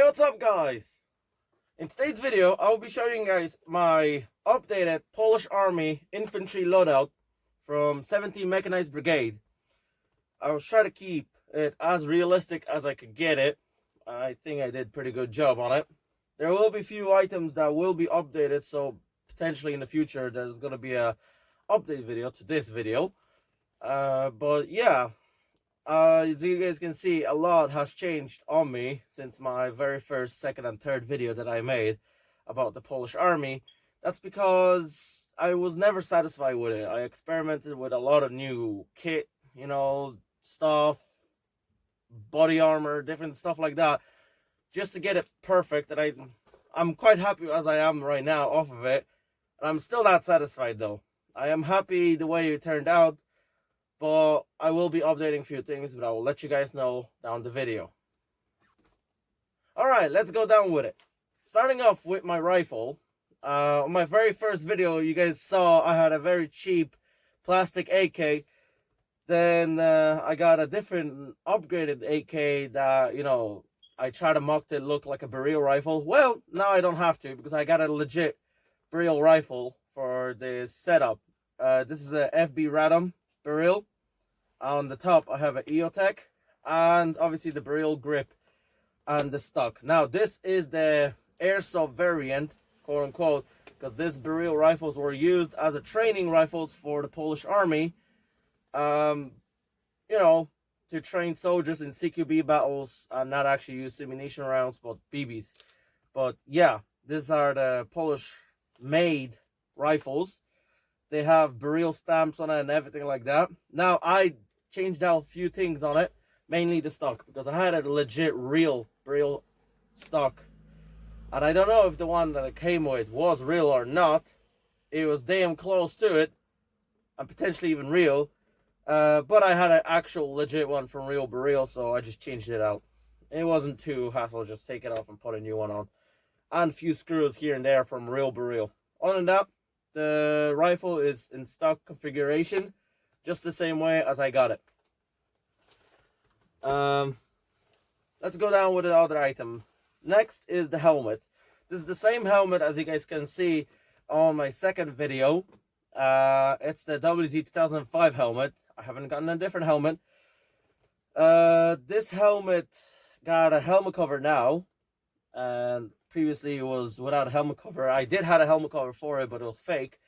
Hey, what's up guys? In today's video, I'll be showing you guys my updated Polish Army infantry loadout from 17th Mechanized Brigade. I will try to keep it as realistic as I could get it. I think I did a pretty good job on it. There will be a few items that will be updated, so potentially in the future there's going to be a update video to this video. But yeah. As you guys can see, a lot has changed on me since my very first, second, and third video that I made about the Polish Army. That's because I was never satisfied with it. I experimented with a lot of new kit, stuff, body armor, different stuff like that, just to get it perfect. And I'm quite happy as I am right now off of it. And I'm still not satisfied though. I am happy the way it turned out. But I will be updating a few things, but I will let you guys know down the video. Alright, let's go down with it. Starting off with my rifle. On my very first video, you guys saw I had a very cheap plastic AK. Then I got a different upgraded AK that, I tried to mock it look like a barrel rifle. Well, now I don't have to because I got a legit barrel rifle for this setup. This is a FB Radom barrel. On the top I have an EOTech and obviously the barrel grip and the stock. Now this is the airsoft variant, quote unquote, because these barrel rifles were used as a training rifles for the Polish Army, to train soldiers in CQB battles and not actually use ammunition rounds but BBs. But yeah, these are the Polish made rifles. They have barrel stamps on it and everything like that. Now I changed out a few things on it, mainly the stock, because I had a legit real barrel stock. And I don't know if the one that it came with was real or not. It was damn close to it, and potentially even real. But I had an actual legit one from real barrel, so I just changed it out. It wasn't too hassle, just take it off and put a new one on. And a few screws here and there from real barrel. Other than that, the rifle is in stock configuration, just the same way as I got it. Let's go down with the other item. Next is the helmet. This is the same helmet as you guys can see on my second video. It's the WZ93 helmet. I haven't gotten a different helmet. This helmet got a helmet cover now, and previously it was without a helmet cover. I did have a helmet cover for it, but it was fake.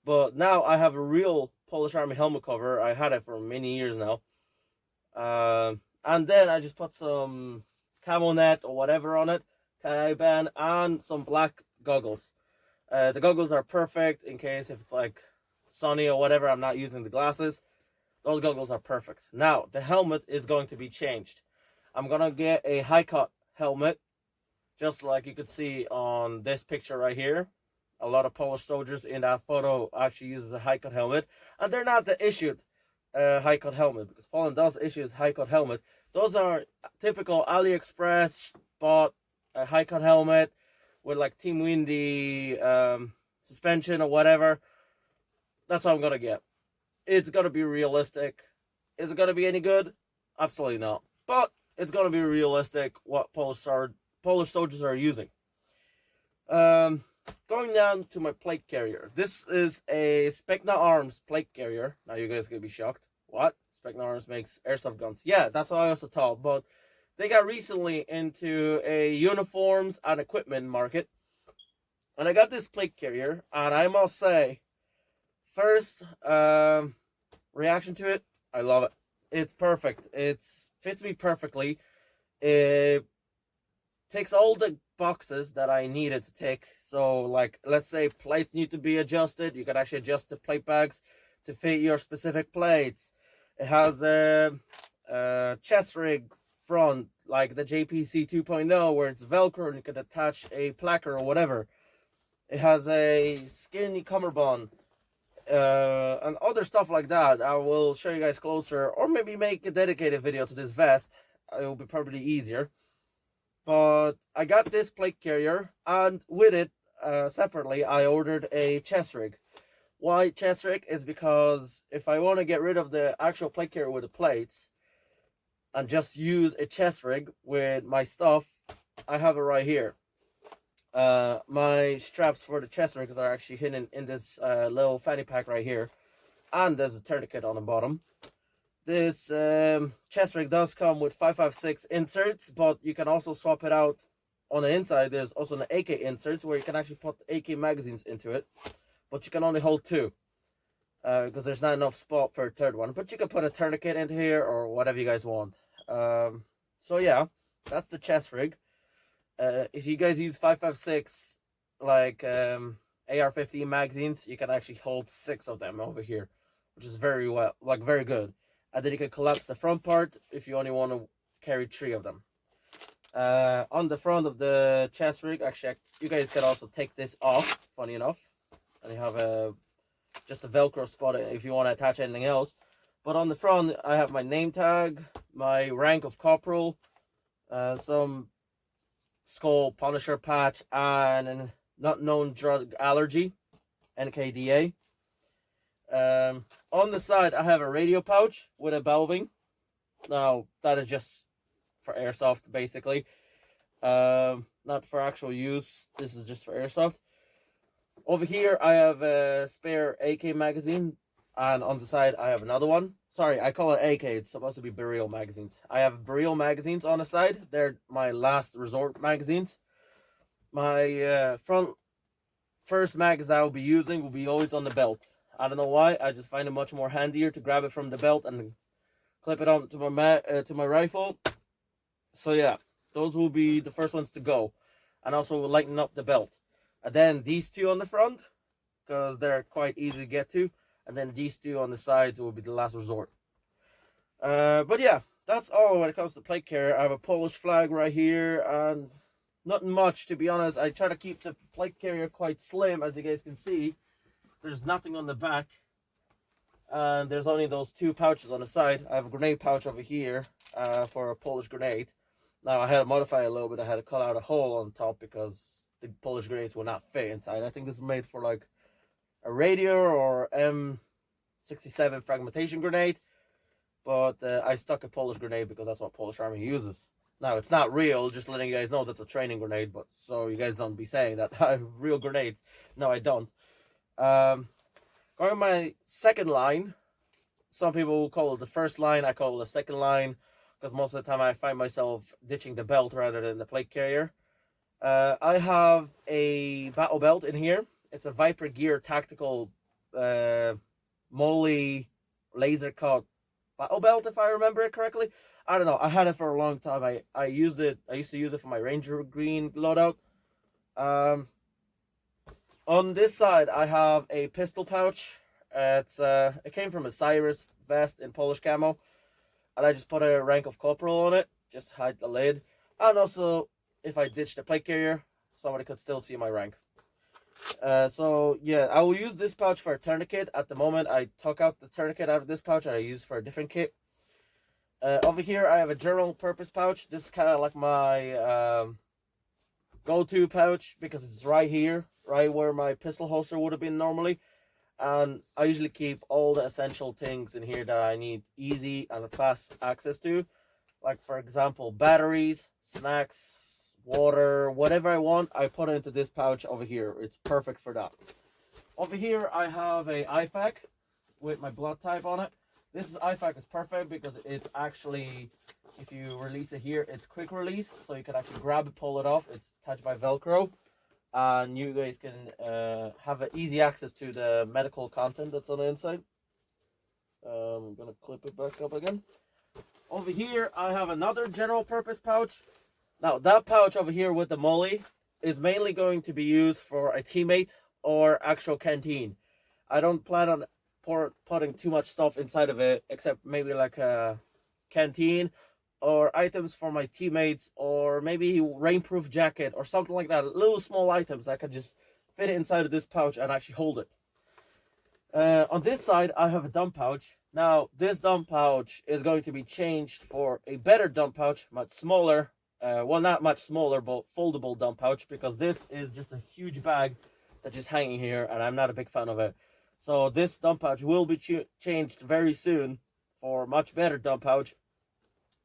But now I have a real Polish Army helmet cover. I had it for many years now. And then I just put some camo net or whatever on it, K-band, and some black goggles. The goggles are perfect in case if it's like sunny or whatever, I'm not using the glasses. Those goggles are perfect. Now, the helmet is going to be changed. I'm going to get a high-cut helmet, just like you could see on this picture right here. A lot of Polish soldiers in that photo actually uses a high-cut helmet, and they're not the issued high-cut helmet, because Poland does issue high-cut helmet. Those are typical AliExpress bought a high-cut helmet with like Team Windy suspension or whatever. That's what I'm gonna get. It's gonna be realistic. Is it gonna be any good? Absolutely not. But it's gonna be realistic what Polish soldiers are using. Going down to my plate carrier. This is a Specna Arms plate carrier. Now you guys are gonna be shocked. What? Specna Arms makes airsoft guns. Yeah, that's what I also thought. But they got recently into a uniforms and equipment market. And I got this plate carrier. And I must say, first reaction to it, I love it. It's perfect. It fits me perfectly. It takes all the boxes that I needed to take. So like, let's say plates need to be adjusted. You can actually adjust the plate bags to fit your specific plates. It has a chest rig front, like the JPC 2.0, where it's Velcro and you can attach a placard or whatever. It has a skinny cummerbund and other stuff like that. I will show you guys closer, or maybe make a dedicated video to this vest. It will be probably easier. But I got this plate carrier, and with it, separately, I ordered a chest rig. Why chest rig? Is because if I want to get rid of the actual plate carrier with the plates, and just use a chest rig with my stuff, I have it right here. My straps for the chest rigs are actually hidden in this little fanny pack right here, and there's a tourniquet on the bottom. This chest rig does come with 5.56 inserts, but you can also swap it out. On the inside, there's also an AK inserts where you can actually put AK magazines into it, but you can only hold 2 because there's not enough spot for a third one. But you can put a tourniquet into here or whatever you guys want. So yeah, that's the chest rig. If you guys use 5.56 like AR-15 magazines, you can actually hold 6 of them over here, which is very good. And then you can collapse the front part if you only want to carry 3 of them. On the front of the chest rig, actually, you guys can also take this off, funny enough. And you have just a Velcro spot if you want to attach anything else. But on the front, I have my name tag, my rank of corporal, some skull punisher patch, and a not known drug allergy, NKDA. On the side, I have a radio pouch with a belving. Now, that is just for airsoft, basically. Not for actual use. This is just for airsoft. Over here, I have a spare AK magazine. And on the side, I have another one. Sorry, I call it AK. It's supposed to be burial magazines. I have burial magazines on the side. They're my last resort magazines. My first mags that I'll be using will be always on the belt. I don't know why. I just find it much more handier to grab it from the belt and clip it on to my rifle. So yeah, those will be the first ones to go. And also will lighten up the belt. And then these 2 on the front, because they're quite easy to get to. And then these 2 on the sides will be the last resort. But yeah, that's all when it comes to plate carrier. I have a Polish flag right here, and nothing much, to be honest. I try to keep the plate carrier quite slim, as you guys can see. There's nothing on the back, and there's only those 2 pouches on the side. I have a grenade pouch over here for a Polish grenade. Now, I had to modify it a little bit. I had to cut out a hole on top because the Polish grenades will not fit inside. I think this is made for like a radio or M67 fragmentation grenade, but I stuck a Polish grenade because that's what Polish Army uses. Now, it's not real, just letting you guys know that's a training grenade, but so you guys don't be saying that I have real grenades. No, I don't. Going to my second line, some people will call it the first line, I call it the second line, because most of the time I find myself ditching the belt rather than the plate carrier. I have a battle belt in here. It's a Viper Gear tactical Molly laser cut battle belt, if I remember it correctly. I don't know. I had it for a long time. I used it. I used to use it for my Ranger Green loadout. On this side, I have a pistol pouch. It came from a Cyrus vest in Polish camo, and I just put a rank of corporal on it, just hide the lid. And also, if I ditch the plate carrier, somebody could still see my rank. So yeah, I will use this pouch for a tourniquet. At the moment, I took out the tourniquet out of this pouch and I use for a different kit. Over here, I have a general purpose pouch. This is kind of like my go-to pouch because it's right here, right where my pistol holster would have been normally. And I usually keep all the essential things in here that I need easy and fast access to. Like, for example, batteries, snacks, water, whatever I want, I put it into this pouch over here. It's perfect for that. Over here, I have a IFAK with my blood type on it. This IFAK is perfect because it's actually, if you release it here, it's quick release. So you can actually grab it, pull it off. It's attached by Velcro. And you guys can have easy access to the medical content that's on the inside. I'm going to clip it back up again. Over here, I have another general purpose pouch. Now, that pouch over here with the molly is mainly going to be used for a teammate or actual canteen. I don't plan on putting too much stuff inside of it, except maybe like a canteen or items for my teammates, or maybe rainproof jacket or something like that. Little small items that can just fit inside of this pouch and actually hold it. On this side, I have a dump pouch. Now, this dump pouch is going to be changed for a better dump pouch, much smaller. Well, not much smaller, but foldable dump pouch, because this is just a huge bag that's just hanging here, and I'm not a big fan of it. So this dump pouch will be changed very soon for a much better dump pouch.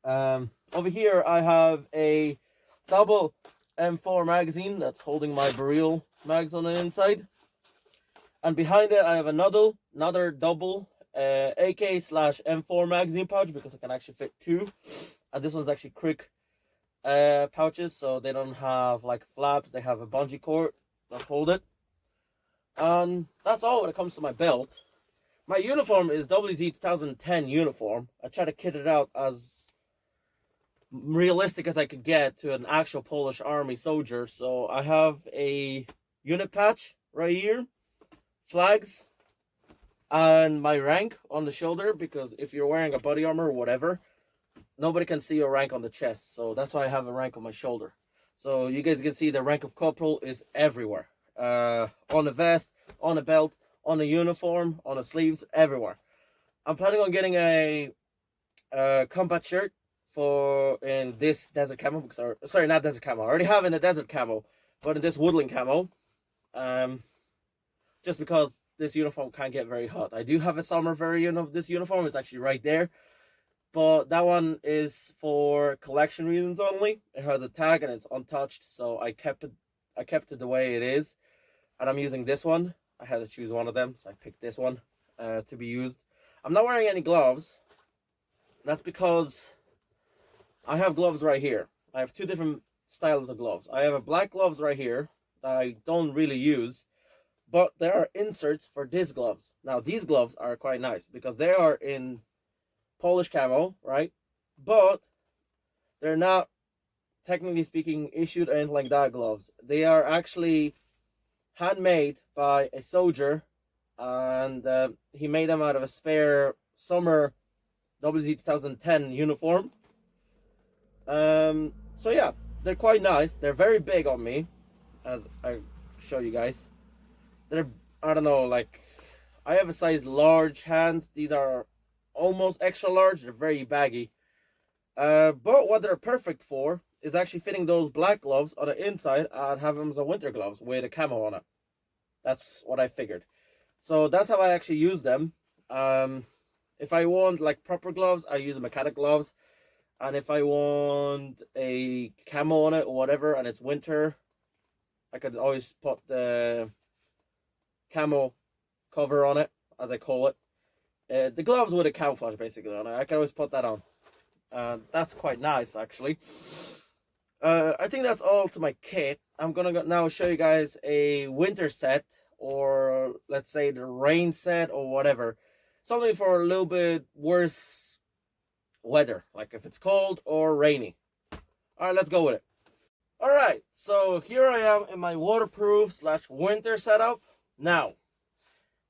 Over here, I have a double M4 magazine that's holding my barrel mags on the inside. And behind it, I have another double AK/M4 magazine pouch because I can actually fit two. And this one's actually quick pouches, so they don't have like flaps. They have a bungee cord that hold it. And that's all when it comes to my belt. My uniform is WZ2010 uniform. I try to kit it out as realistic as I could get to an actual Polish army soldier. So I have a unit patch right here, flags, and my rank on the shoulder, because if you're wearing a body armor or whatever, nobody can see your rank on the chest. So that's why I have a rank on my shoulder. So you guys can see the rank of corporal is everywhere. On the vest, on the belt, on the uniform, on the sleeves, everywhere. I'm planning on getting a combat shirt in this desert camo, because sorry, not desert camo. I already have in the desert camo, but in this woodland camo. Just because this uniform can't get very hot. I do have a summer variant of this uniform. It's actually right there, but that one is for collection reasons only. It has a tag and it's untouched, so I kept it the way it is, and I'm using this one. I had to choose one of them, so I picked this one to be used. I'm not wearing any gloves. That's because I have gloves right here. I have two different styles of gloves. I have a black gloves right here that I don't really use, but there are inserts for these gloves. Now, these gloves are quite nice because they are in Polish camo, right? But they're not, technically speaking, issued or anything like that gloves. They are actually handmade by a soldier, and he made them out of a spare summer WZ2010 uniform. So yeah, they're quite nice. They're very big on me, as I show you guys. They're, I don't know, like, I have a size large hands. These are almost extra large. They're very baggy. But what they're perfect for is actually fitting those black gloves on the inside and have them as a winter gloves with a camo on it. That's what I figured. So that's how I actually use them. If I want like proper gloves, I use mechanic gloves. And if I want a camo on it or whatever, and it's winter, I could always put the camo cover on it, as I call it. The gloves with a camouflage basically on it. I can always put that on. That's quite nice actually. I think that's all to my kit. I'm gonna now show you guys a winter set, or let's say the rain set or whatever. Something for a little bit worse weather, like if it's cold or rainy. Alright, let's go with it. Alright, so here I am in my waterproof / winter setup. Now,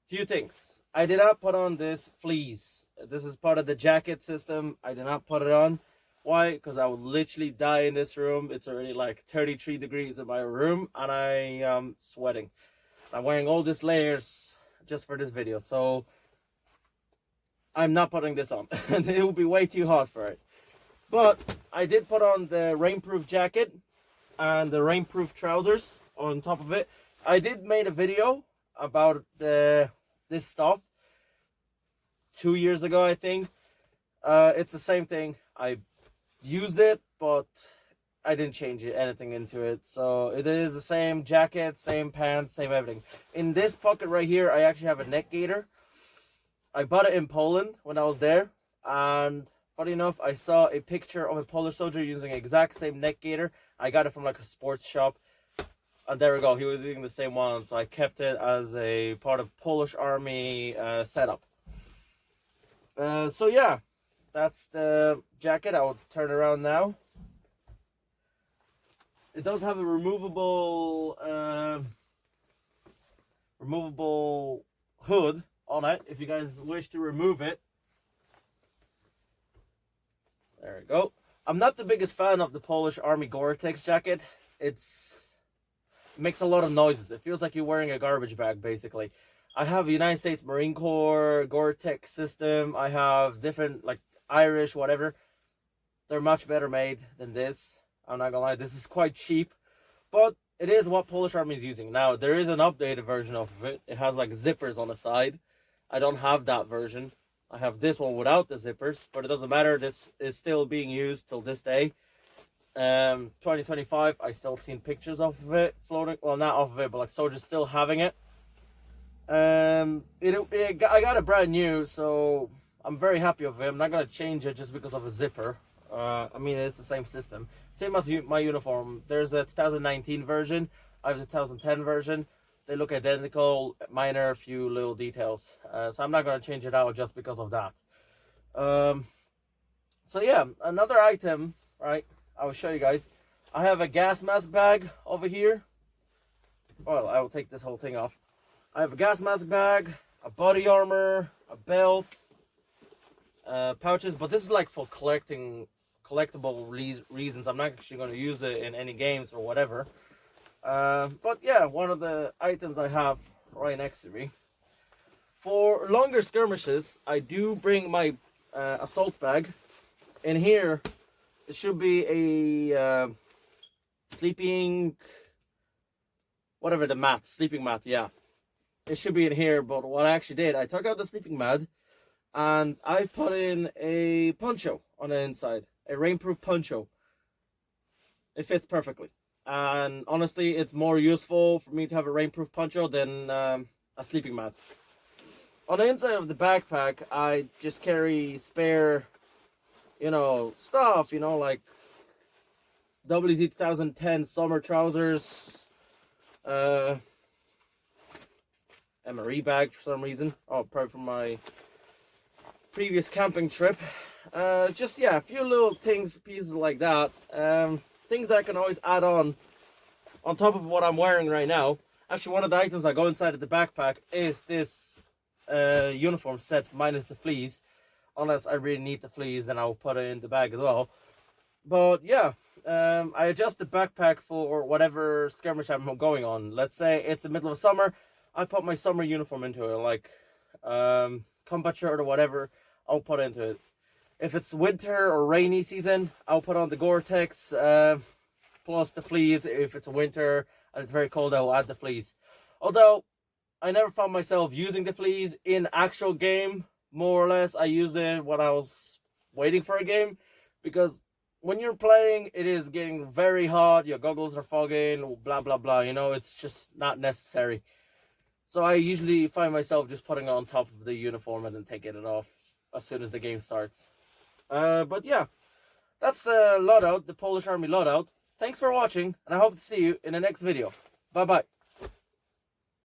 few things. I did not put on this fleece. This is part of the jacket system. I did not put it on. Why? Because I would literally die in this room. It's already like 33 degrees in my room and I am sweating. I'm wearing all these layers just for this video, so I'm not putting this on. It will be way too hot for it. But I did put on the rainproof jacket and the rainproof trousers on top of it. I did make a video about this stuff 2 years ago, I think. It's the same thing. I used it, but I didn't change anything into it. So it is the same jacket, same pants, same everything. In this pocket right here, I actually have a neck gaiter. I bought it in Poland when I was there, and funny enough, I saw a picture of a Polish soldier using the exact same neck gaiter. I got it from like a sports shop, and there we go, he was using the same one, so I kept it as a part of Polish army setup. So yeah, that's the jacket. I will turn around now. It does have a removable hood on it if you guys wish to remove it. There we go. I'm not the biggest fan of the Polish Army Gore-Tex jacket. It makes a lot of noises. It feels like you're wearing a garbage bag basically. I have a United States Marine Corps Gore-Tex system. I have different like Irish whatever. They're much better made than this. I'm not gonna lie, this is quite cheap, but it is what Polish Army is using. Now, there is an updated version of it. It has like zippers on the side. I don't have that version. I have this one without the zippers, but it doesn't matter. This is still being used till this day. 2025, I still seen pictures of it floating. Well, not of it, but like soldiers still having it. I got it brand new, so I'm very happy with it. I'm not gonna change it just because of a zipper. I mean, it's the same system, same as my uniform. There's a 2019 version. I have the 2010 version. They look identical, minor few little details. So I'm not gonna change it out just because of that. So yeah, another item, right? I will show you guys. I have a gas mask bag over here. Well, I will take this whole thing off. I have a gas mask bag, a body armor, a belt, pouches, but this is like for collectible reasons. I'm not actually going to use it in any games or whatever. But yeah, one of the items I have right next to me. For longer skirmishes, I do bring my assault bag. In here, it should be a sleeping, whatever the mat, sleeping mat, yeah. It should be in here, but what I actually did, I took out the sleeping mat and I put in a poncho on the inside, a rainproof poncho. It fits perfectly. And honestly, it's more useful for me to have a rainproof poncho than a sleeping mat. On the inside of the backpack, I just carry spare, stuff, like WZ2010 summer trousers, MRE bag for some reason. Oh, probably from my previous camping trip. Just, yeah, a few little things, pieces like that. Things that I can always add on top of what I'm wearing right now. Actually, one of the items that go inside of the backpack is this uniform set minus the fleece. Unless I really need the fleece, then I'll put it in the bag as well. But yeah, I adjust the backpack for whatever skirmish I'm going on. Let's say it's the middle of summer. I put my summer uniform into it, like combat shirt or whatever, I'll put into it. If it's winter or rainy season, I'll put on the Gore-Tex plus the fleece. If it's winter and it's very cold, I'll add the fleece. Although, I never found myself using the fleece in actual game. More or less, I used it when I was waiting for a game. Because when you're playing, it is getting very hot, your goggles are fogging, blah, blah, blah. It's just not necessary. So I usually find myself just putting it on top of the uniform and then taking it off as soon as the game starts. But yeah, that's the loadout, the Polish Army loadout. Thanks for watching, and I hope to see you in the next video. Bye-bye.